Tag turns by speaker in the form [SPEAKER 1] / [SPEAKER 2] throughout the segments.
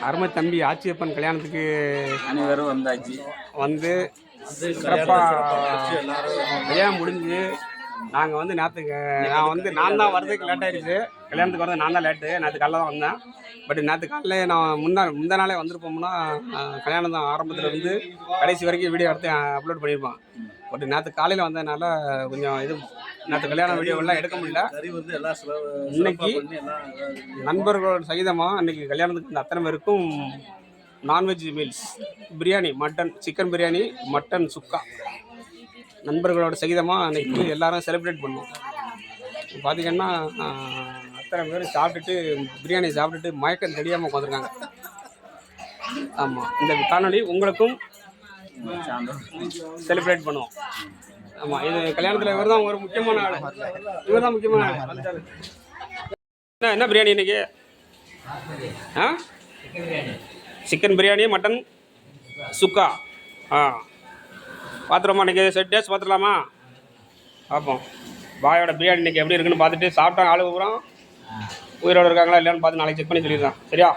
[SPEAKER 1] அருமை தம்பி ஆச்சியப்பன் கல்யாணத்துக்கு
[SPEAKER 2] அனைவரும் வந்தாச்சு.
[SPEAKER 1] வந்து சிறப்பாக கல்யாணம் முடிஞ்சு நாங்கள் வந்து நான் தான் வர்றதுக்கு லேட் ஆகிடுச்சு. கல்யாணத்துக்கு வரது நான் தான் லேட்டு. நேற்று காலைல தான் வந்தேன். பட் நேற்று காலையிலே நான் முந்தா நாளே வந்திருப்போம்னா கல்யாணம் தான் ஆரம்பத்தில் இருந்து கடைசி வரைக்கும் வீடியோ எடுத்து அப்லோட் பண்ணியிருப்பேன். பட் நேற்று காலையில் வந்ததுனால கொஞ்சம் நேற்று கல்யாண வீடியோவெல்லாம் எடுக்க முடியல. இன்னைக்கு நண்பர்களோட சகிதமாக இன்னைக்கு கல்யாணத்துக்கு இந்த அத்தனை பேருக்கும் non veg meals, biryani, mutton, chicken biryani, mutton chukka நண்பர்களோட சகிதமாக அன்றைக்கி எல்லோரும் செலிப்ரேட் பண்ணுவோம். பார்த்திங்கன்னா அத்தனை பேர் சாப்பிட்டுட்டு பிரியாணி சாப்பிட்டுட்டு மயக்கம் தெரியாமல் உட்காந்துருக்காங்க. ஆமாம், இந்த காணொலி உங்களுக்கும் செலிப்ரேட் பண்ணுவோம். ஆமாம், இது கல்யாணத்தில் இவர் தான் ஒரு முக்கியமான ஆள். இவர் தான் முக்கியமான ஆள். என்ன பிரியாணி இன்னைக்கு? சிக்கன் பிரியாணி, மட்டன் சுக்கா. பார்த்துருமா இன்றைக்கி டேஸ்ட் பார்த்துடலாமா? பார்ப்போம் பாயோட பிரியாணி இன்றைக்கி எப்படி இருக்குன்னு பார்த்துட்டு சாப்பிட்டாங்க ஆளு பூரா உயிரோடு இருக்காங்களா இல்லையான்னு பார்த்து நாளைக்கு செக் பண்ணி சொல்லிடுறான். சரியா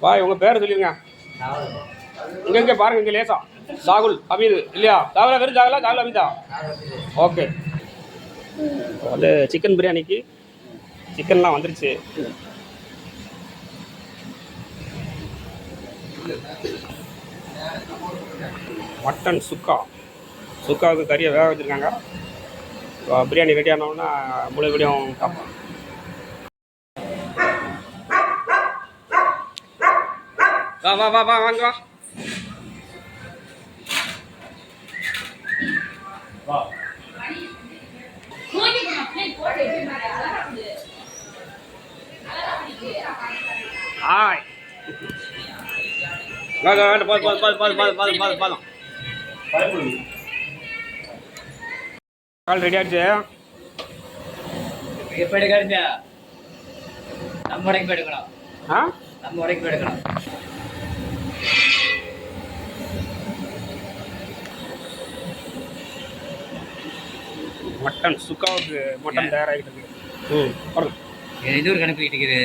[SPEAKER 1] பாய், உங்கள் பேரை சொல்லிடுங்க. இங்கே பாருங்கள், இங்கே லேசா சாகுல் அமீது இல்லையா? சாகுலா வெறும் சாகுல் அமீதா? ஓகே. அது சிக்கன் பிரியாணிக்கு சிக்கன்லாம் வந்துருச்சு. மட்டன் சுக்காவுக்கு கறியை வேக வச்சுருக்காங்க. பிரியாணி ரெடி ஆனோன்னா முழு வீடியும் பார்ப்போம். வா வாங்க வா. ஹாய் கால் ரெடி ஆயிடுச்சு.
[SPEAKER 2] எப்போ எடுக்காதுங்க? நம்ம வரைக்கும் எடுக்கணும். நம்ம வரைக்கும் எடுக்கணும்.
[SPEAKER 1] மட்டன் சுக்காவுக்கு மட்டன் தயாராகிட்டு இருக்கு.
[SPEAKER 2] இது ஒரு கணக்கு இருக்குது.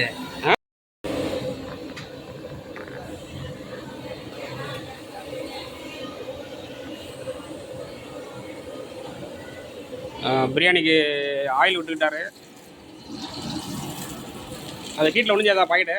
[SPEAKER 1] பிரியாணிக்கு ஆயில் விட்டுக்கிட்டாரு. அது ஹீட்டில் ஒழிஞ்சாதா பாக்கெட்டு?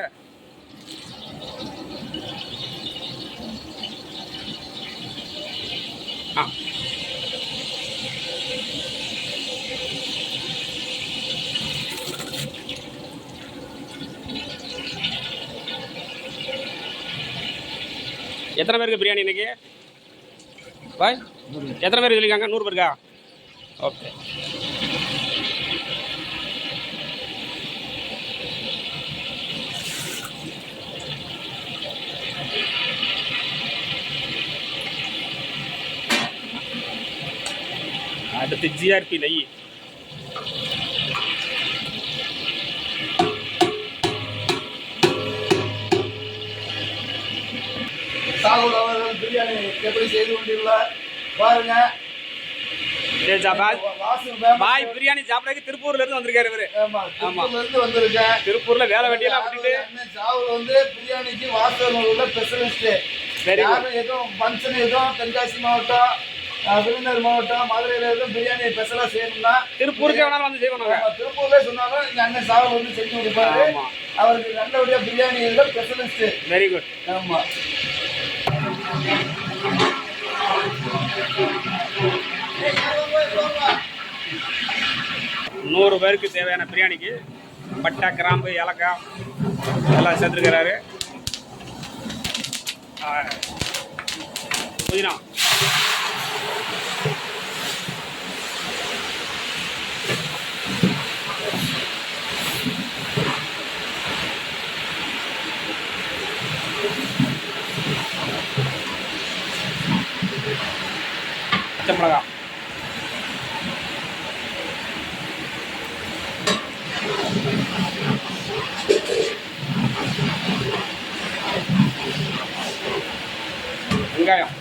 [SPEAKER 1] எத்தனை பேருக்கு பிரியாணி இன்னைக்கு பாய்? எத்தனை பேர் சொல்லியிருக்காங்க? 100 பேருக்கா? ஓகே. அடுத்து ஜிஆர்பி நெய்.
[SPEAKER 3] சாகுல் அவர்கள் பிரியாணி எப்படி செய்து கொண்டுள்ளார் பாருங்க.
[SPEAKER 1] பாய் பிரியாணி சாப்பிடறதுக்கு திருப்பூர்ல இருந்து வந்திருக்காரு இவரு.
[SPEAKER 3] வந்திருக்கேன்.
[SPEAKER 1] திருப்பூர்ல வேலை வெட்டியெல்லாம் விட்டுட்டு
[SPEAKER 3] சாகுல் வந்து பிரியாணிக்கு வாசகர்கள் உள்ள ஸ்பெஷலிஸ்ட். எதுவும் ஃபங்க்ஷன் எதுவும் தென்காசி மாவட்டம், விருதுநகர் மாவட்டம், மதுரையில் எதுவும் பிரியாணி ஸ்பெஷலாக செய்யணும்னா
[SPEAKER 1] திருப்பூருக்கே வேணாலும் வந்து செய்வாங்க.
[SPEAKER 3] திருப்பூர்ல சொன்னாலும் இங்கே அண்ணன் சாகுல் வந்து செஞ்சு கொடுப்பாரு. அவருக்கு நல்லபடியாக பிரியாணி ஸ்பெஷலிஸ்ட்.
[SPEAKER 1] Very good.
[SPEAKER 3] ஆமாம்.
[SPEAKER 1] 100 பேருக்கு தேவையான பிரியாணிக்கு பட்டை, கிராம்பு, ஏலக்காய் எல்லாம் சேர்த்துருக்கிறாரு. புதினா, பச்சை மிளகாய், வெங்காயம்,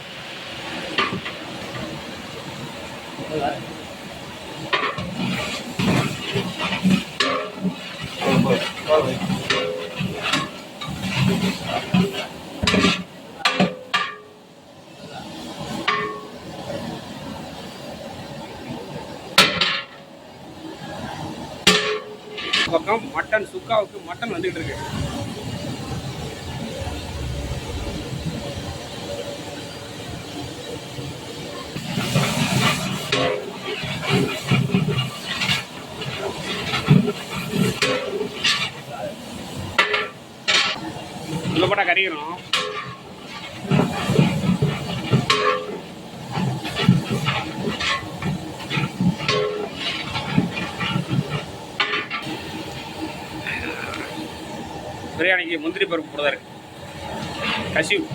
[SPEAKER 1] பக்கம் மட்டன் சுக்காவுக்கு மட்டன் வந்துகிட்டு இருக்கு. உள்ள போட்டா கறிக்கணும். பிரியாணிக்கு முந்திரி பருப்பு போடுறதா இருக்கு. கசிவ்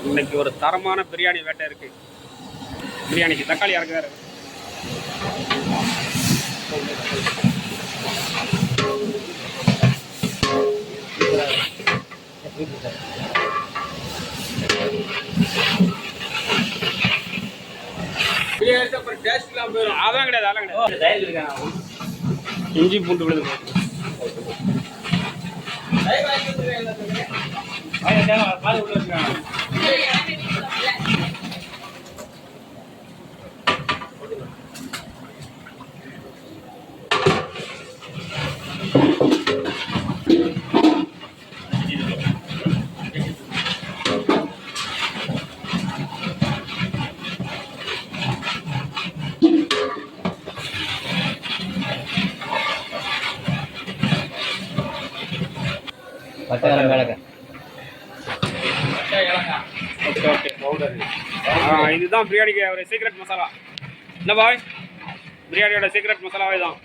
[SPEAKER 1] இன்னைக்கு ஒரு தரமான பிரியாணி வேட்டை இருக்கு. பிரியாணிக்கு தக்காளி இறக்குறாரு. அதெல்லாம் கிடையாது. இஞ்சி பூண்டு விழுது இதுதான் பிரியாணிக்கு ஒரு சீக்ரெட் மசாலா. என்ன பாய், பிரியாணியோட சீக்ரெட் மசாலாவே தான்.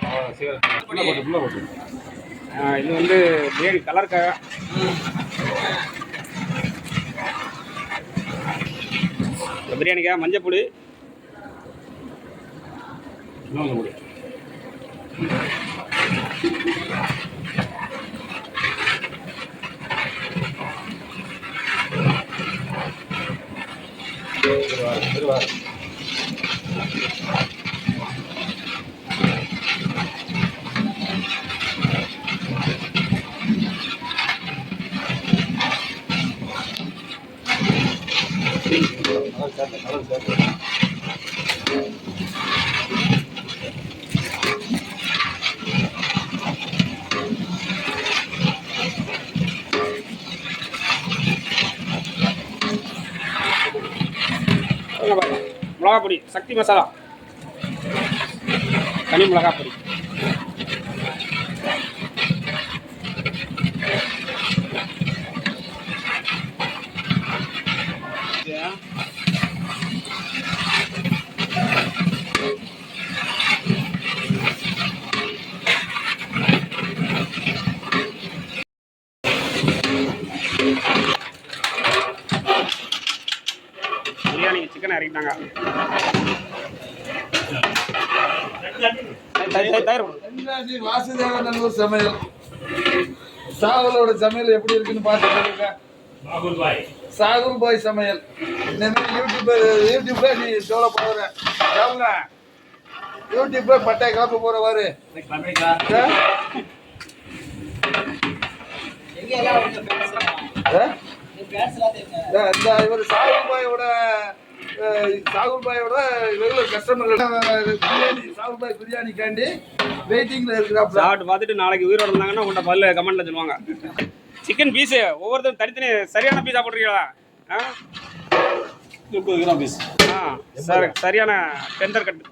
[SPEAKER 1] இது வந்து பிரியாணி கலருக்காக. பிரியாணிக்காக மஞ்சப்பொடி, பொடி, மிளகா பொடி, சக்தி மசாலா, தனி மிளகா பொடி, பிரியாணிக்கு சிக்கன் இறக்கிட்டாங்க.
[SPEAKER 3] வாசுதேவநல்லூர் சமையல் சாவலோட சமையல் எப்படி இருக்குன்னு பார்த்து சொல்லுங்க. சாகுல் பாய் சமையல் யூடியூப்ல நீ சொல்ல போற யூடியூப்ல பட்டை காப்பு போறவாரு. இவர் சாகுல் பாயோட ரெகுலர் கஸ்டமர். சாகுல் பாய் பிரியாணிக்காண்டி வெயிட்டிங்ல இருக்கிறாங்க.
[SPEAKER 1] சாப்பிட்டு பார்த்துட்டு நாளைக்கு உயிரோட இருந்தாங்கன்னா உங்கள்கிட்ட பதில் கமெண்ட்ல சொல்லுவாங்க. சிக்கன் பீஸு ஒவ்வொருத்தரும் தனித்தனி சரியான பீஸா போட்டுருக்கீங்களா? 30 கிராம் பீஸ். சார் சரியான டெண்டர் கட்டு.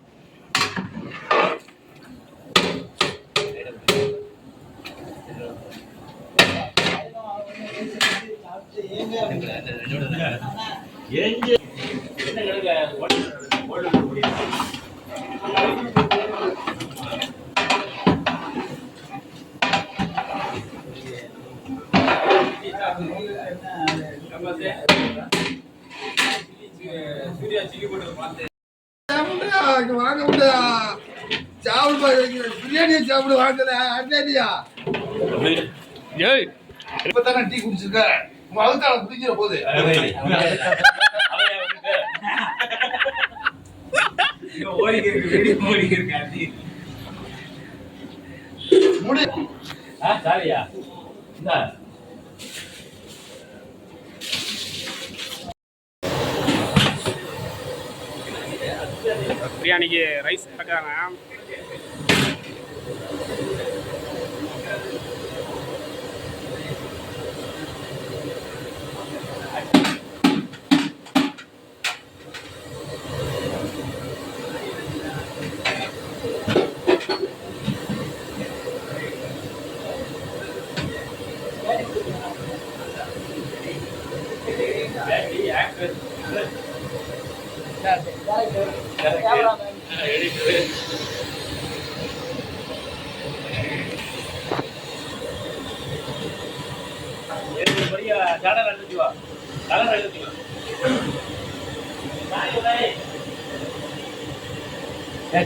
[SPEAKER 3] வாங்க முடியா சாப்பிடு பிரியாணியை சாப்பிடு வாங்கல அண்ணாடியா. இப்பதானே டீ குடிச்சிருக்க, அதுக்கான குடிக்கிற போது முடி
[SPEAKER 2] சாரியா இந்த
[SPEAKER 1] பிரியாணிக்கு ரைஸ் இறக்குறாங்க.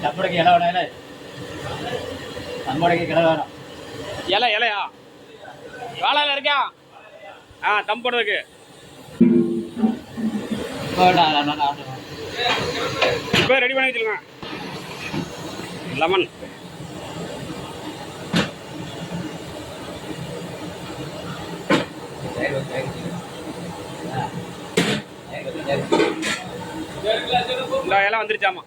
[SPEAKER 2] தம்படைக்கு இலை வேணா தம்படைக்கு கிளை வேணும்
[SPEAKER 1] இலையா வாழை இருக்கா? தம் போடுறதுக்கு இப்போ ரெடி பண்ணி வச்சுருங்க. லெமன் இந்த இலை வந்துருச்சாமா.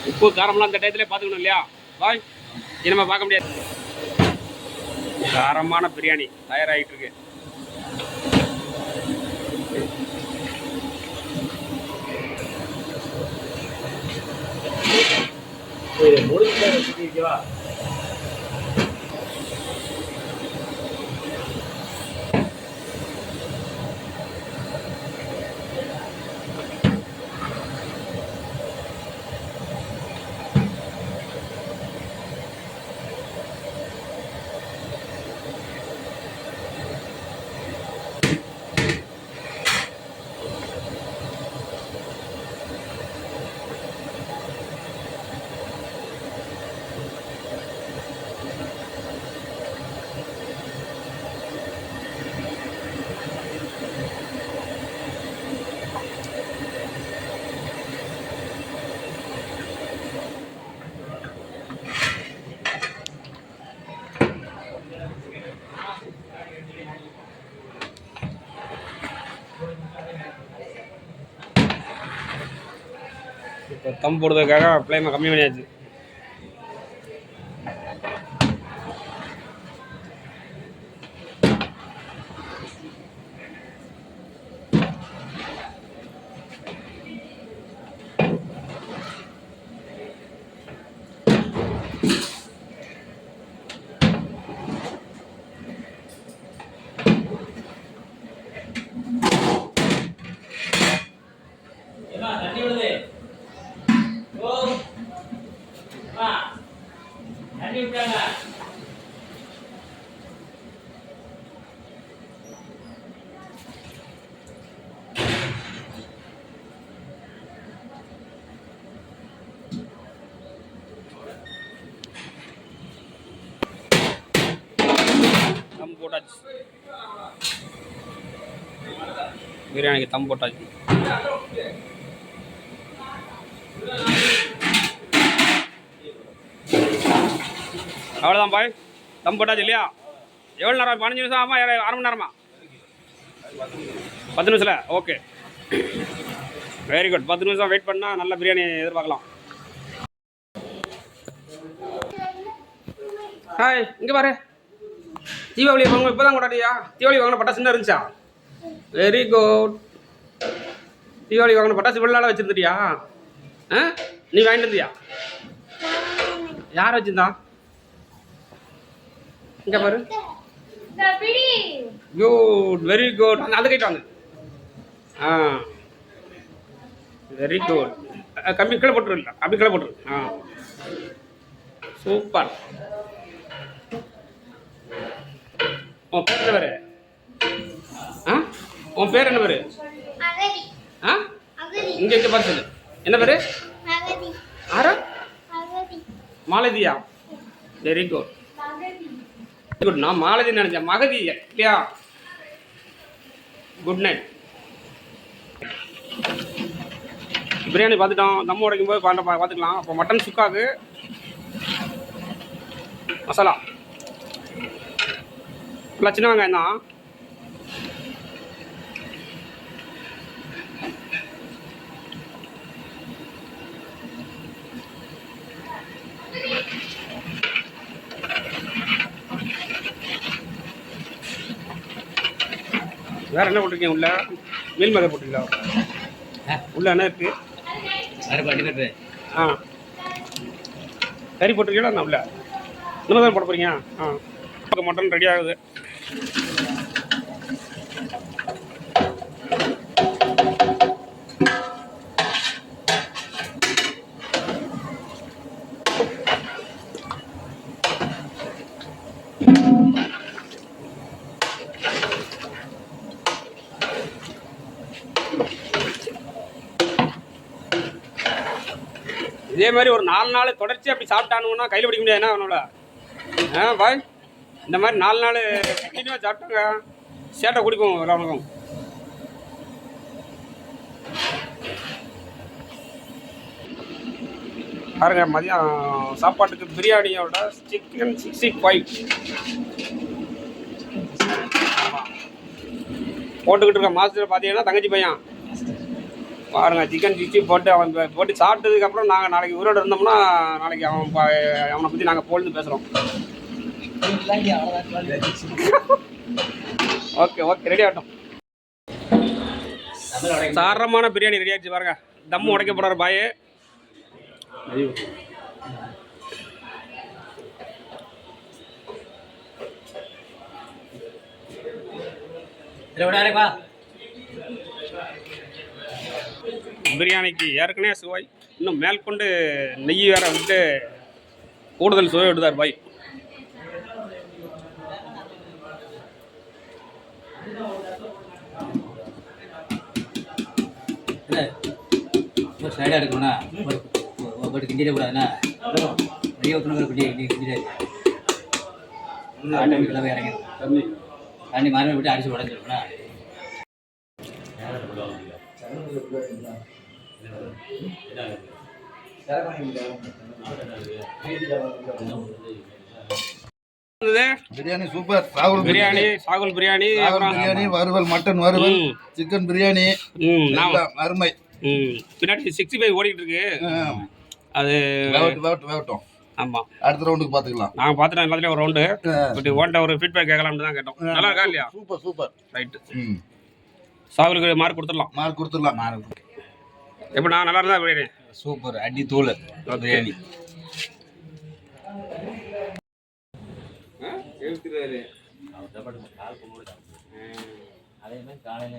[SPEAKER 1] உப்பு காரம்லாம் அந்த டயத்துல பார்த்துக்கணும் இல்லையா பாய்? இனிமே பார்க்க முடியாது. காரமான பிரியாணி தயாராகிட்டு இருக்கு. இப்போ தம் போடுறதுக்காக ஃப்ளேமை கம்மி பண்ணியாச்சு.
[SPEAKER 2] தண்ணி விடுது தண்ணி விட்டாங்க.
[SPEAKER 1] தம் போட்டாச்சு. பிரியாணிக்கு தம் போட்டாச்சு. அவ்வளோதான் பாய், தம் போட்டாச்சு இல்லையா? எவ்வளோ நேரம்? 15 நிமிஷம் ஆமா? 1/2 மணி நேரமா? 10 நிமிஷத்தில் ஓகே, வெரி குட். 10 நிமிஷம் வெயிட் பண்ணால் நல்ல பிரியாணி எதிர்பார்க்கலாம். ஹாய், இங்கே பாரு. தீபாவளி வாங்க இப்போ தான் கொண்டாடியா? தீபாவளி வாங்கின பட்டாசு என்ன இருந்துச்சா? Very good. தீபாவளி வாங்கின பட்டாசு இவ்வளோ நாளாக வச்சுருந்துட்டியா? நீ வாங்கிட்டு இருந்தியா? யார் வச்சிருந்தா? இங்கே பாரு. Good, very good. அந்த கைட்டு வாங்க. Very good. கம்மி கீழே போட்டுரு. இல்லை அப்படி கீழே போட்டுரு. சூப்பர். உன் பேர் என்ன பேர்? உன் பேர் என்ன பேர்? இங்கே இங்கே பாரு சொல்லு. என்ன பேர்? ஆரா? மாலதியா. Very good. குட். நான் மாலதி நினைச்சேன், மகதி இல்லையா? Good night. பிரியாணி பார்த்துட்டோம், தம் உடைக்கும் போது பார்த்துக்கலாம். அப்போ மட்டன் சுக்காவுக்கு மசாலா ஃபுல்லாக சின்ன வெங்காயம் தான். வேறு என்ன போட்டிருக்கீங்க உள்ள? மீல் மேக்கர் போட்டிருக்கீங்களா? உள்ள என்ன இருக்குது? ஆ, கறி போட்டிருக்கீங்களா? நான் உள்ள இன்னும் தான் போட போகிறீங்க? ஆ, மட்டன் ரெடி ஆகுது. இதே மாதிரி ஒரு 4 நாள் தொடர்ச்சி அப்படி சாப்பிட்டானுன்னா கையில் பிடிக்க முடியாது. என்ன அவனோட பாய் இந்த மாதிரி 4 நாள் கண்டினியூவாக சாப்பிட்டாங்க சேட்டை குடிக்கும் எல்லாருக்கும். பாருங்க, மதியம் சாப்பாட்டுக்கு பிரியாணியோட சிக்கன் 65 போட்டுக்கிட்டு இருக்க. மாதத்தில் பார்த்தீங்கன்னா தங்கச்சி பையன் பாருங்க, சிக்கன் 60 போட்டு அவன் போட்டு சாப்பிட்டதுக்கப்புறம் நாங்கள் நாளைக்கு உயிரோடு இருந்தோம்னா நாளைக்கு அவனை பற்றி நாங்கள் பொழுது பேசுகிறோம். ஓகே ஓகே, ரெடி ஆகட்டும். சாரமான பிரியாணி ரெடி ஆகிடுச்சு பாருங்க. தம்மு உடைக்க போகிறாரு பாய். பிரியாணிக்கு ஏற்கனவே சுவை, இன்னும் மேற்கொண்டு நெய் வேற வந்துட்டு கூடுதல் சுவை விடுதார் பாய்.
[SPEAKER 2] சைடாக இருக்குண்ணா, போட்டு கிண்டிட கூடாதுண்ணா. நெய் ஊற்றணும், கிண்டிடாது இறங்கி தண்ணி மரம் விட்டு அடிச்சு உடஞ்சிருக்குண்ணா.
[SPEAKER 3] பிரியாணி சூப்பர். சாகுல்
[SPEAKER 1] பிரியாணி, சாகுல் பிரியாணி,
[SPEAKER 3] பிரியாணி, வறுவல், மட்டன் வறுவல், சிக்கன் பிரியாணி, அருமை.
[SPEAKER 1] பின்னாடி 65 ஓடிட்டு இருக்கு. அது
[SPEAKER 3] வேகட்டும்.
[SPEAKER 1] ஆமாம்,
[SPEAKER 3] அடுத்த ரவுண்டுக்கு பார்த்துக்கலாம்.
[SPEAKER 1] நாங்கள் பார்த்துட்டோம் எல்லாத்துலேயும் ஒரு ரவுண்டு. பட் ஓன்ட்ட ஒரு ஃபீட்பேக் கேட்கலாம்னு தான் கேட்டோம். நல்லா இருக்கா இல்லையா?
[SPEAKER 3] Super super.
[SPEAKER 1] ரைட்டு. சாகுலுக்கு மார்க் கொடுத்துடலாம். எப்படி நான் நல்லா இருந்தா பிரியாணி?
[SPEAKER 2] சூப்பர், அடி தூள் பிரியாணி. அதே மாதிரி காலையில்